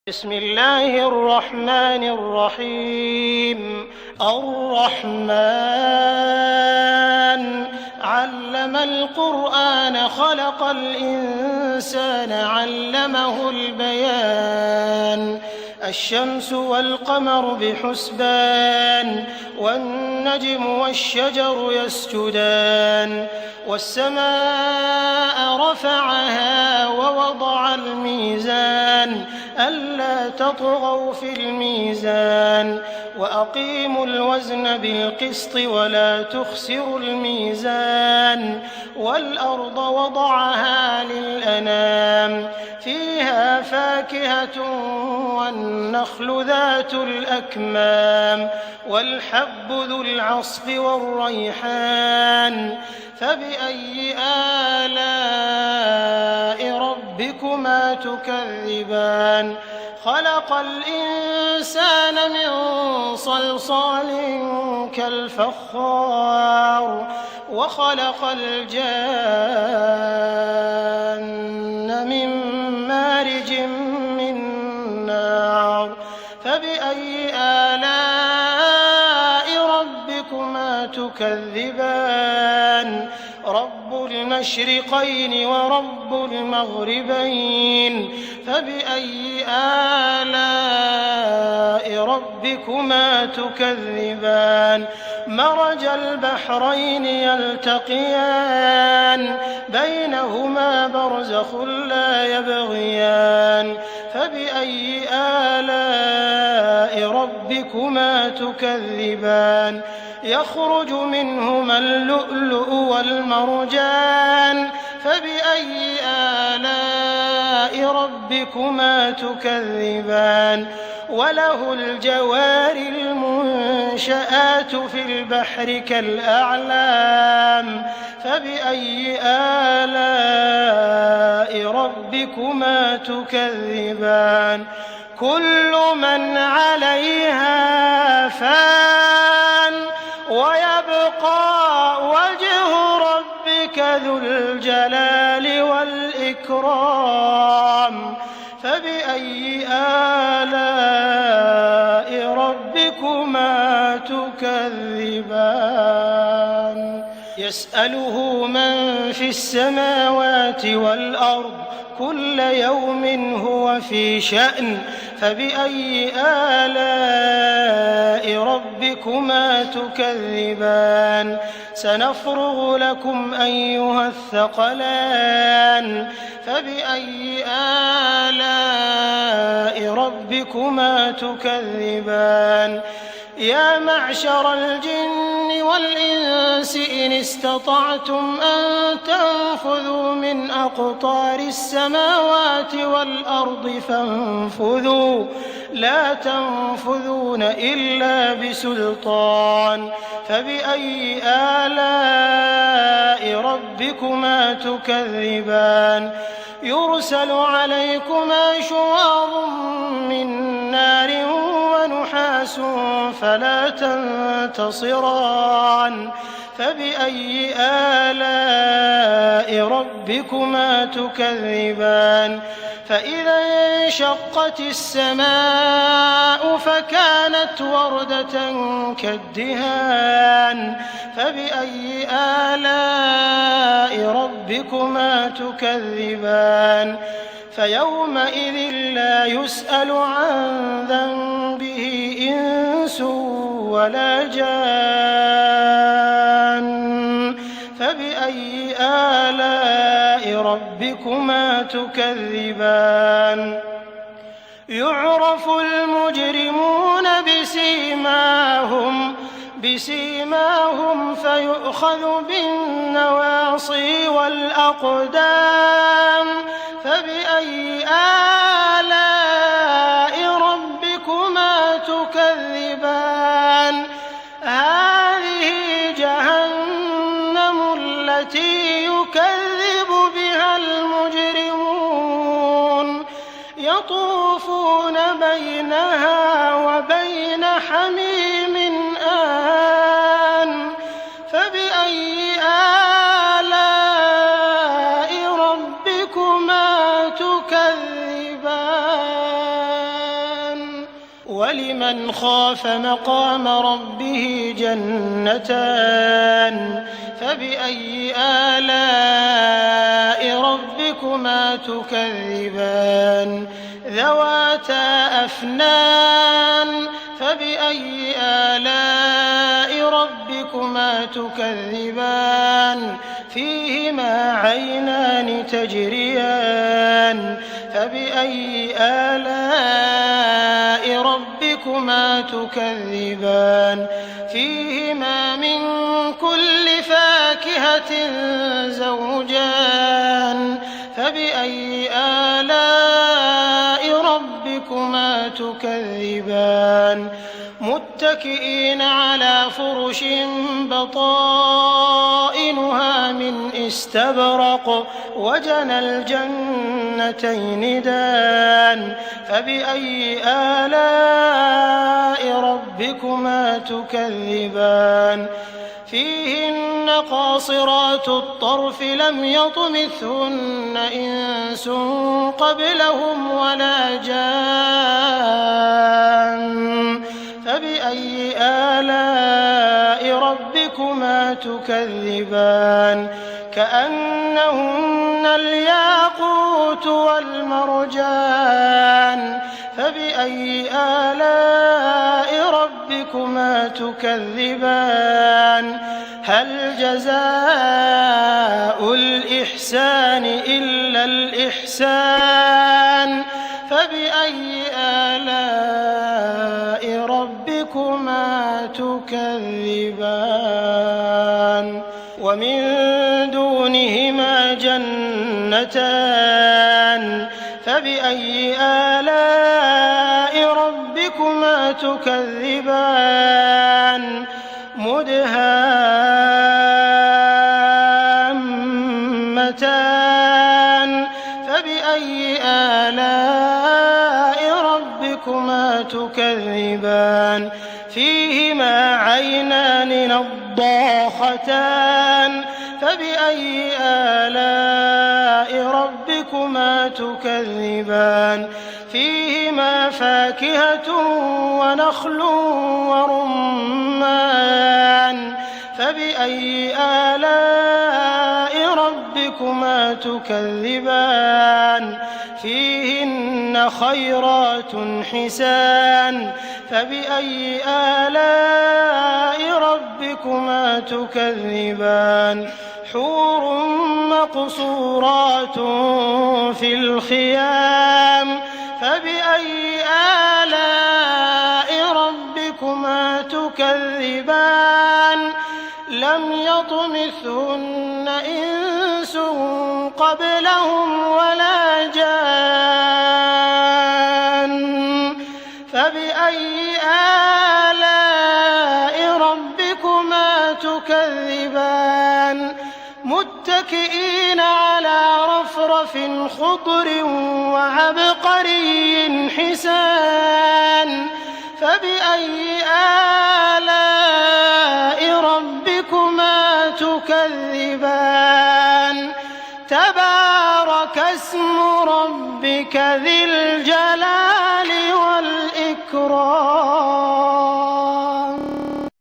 بسم الله الرحمن الرحيم. الرحمن علم القرآن خلق الإنسان علمه البيان. الشمس والقمر بحسبان والنجم والشجر يسجدان والسماء رفعها ووضع الميزان ألا تطغوا في الميزان وأقيموا الوزن بالقسط ولا تخسروا الميزان والأرض وضعها للأنام فيها فاكهة والنخل ذات الأكمام والحب ذو العصف والريحان فبأي آلاء ربكما تكذبان. خلق الإنسان من صلصال كالفخار وخلق الجان من مارج من نار فبأي آلاء ربكما تكذبان. رب المشرقين ورب المغربين فبأي آلاء ربكما تكذبان. مرج البحرين يلتقيان بينهما برزخ لا يبغيان فبأي آلاء ربكما تكذبان. يخرج منهما اللؤلؤ والمرجان فبأي آلاء ربكما تكذبان. وله الجوار المنشآت في البحر كالأعلام فبأي آلاء ربكما تكذبان. كل من عليها فان ويبقى وجه ربك ذو الجلال والإكرام فبأي آلاء ربكما تكذبان. يسأله من في السماوات والأرض كل يوم هو في شأن فبأي آلاء ربكما تكذبان. سنفرغ لكم أيها الثقلان فبأي آلاء ربكما تكذبان. يا معشر الجن والإنس إن استطعتم أن تنفذوا من أقطار السماوات والأرض فانفذوا لا تنفذون إلا بسلطان فبأي آلاء ربكما تكذبان. يرسل عليكما شواظ من نار ونحاس فلا تنتصران فبأي آلاء ربكما تكذبان. فإذا انشقت السماء فكانت وردة كالدهان فبأي آلاء ربكما تكذبان. فيومئذ لا يسأل عن ذنبه إنس ولا جان فبأي آلاء ربكما تكذبان. يعرف المجرمون بسيماهم فيؤخذ بالنواصي والأقدام فبأي آلاء ربكما تكذبان. هذه جهنم التي يكذب بها المجرمون يطوفون بينها وبين حميم آن فبأي آلاء ولمن خاف مقام ربه جنتان فبأي آلاء ربكما تكذبان ذواتا أفنان فبأي آلاء ربكما تكذبان فيهما عينان تجريان فبأي آلاء ربكما تكذبان فيهما من كل فاكهة زوجان فبأي آلاء ربكما تكذبان متكئين على فرش بطائنها من استبرق وجنى الجنتين دان فبأي آلاء ربكما تكذبان فيهن قاصرات الطرف لم يطمثهن إنس قبلهم ولا جان فبأي آلاء ربكما تكذبان كأنهن الياقوت والمرجان فبأي آلاء ربكما تكذبان هل جزاء الإحسان إلا الإحسان فبأي آلاء ربكما تكذبان ومن دونهما جنتان فبأي آلاء ربكما تكذبان مدهامتان فبأي آلاء ربكما تكذبان فيهما عينان نضاختان فبأي آلاء ربكما تكذبان فيهما فاكهة ونخل ورمان فبأي آلاء ربكما تكذبان فيهن خيرات حسان فبأي آلاء ربكما تكذبان حور مقصورات في الخيام فبأي آلاء ربكما تكذبان لم يطمثهن إنس قبلهم ولا جان فبأي آلاء ربكما تكذبان متكئين على رفرف خضر وعبقري حسان فبأي آلاء ربكما تكذبان تبارك اسم ربك ذي الجلال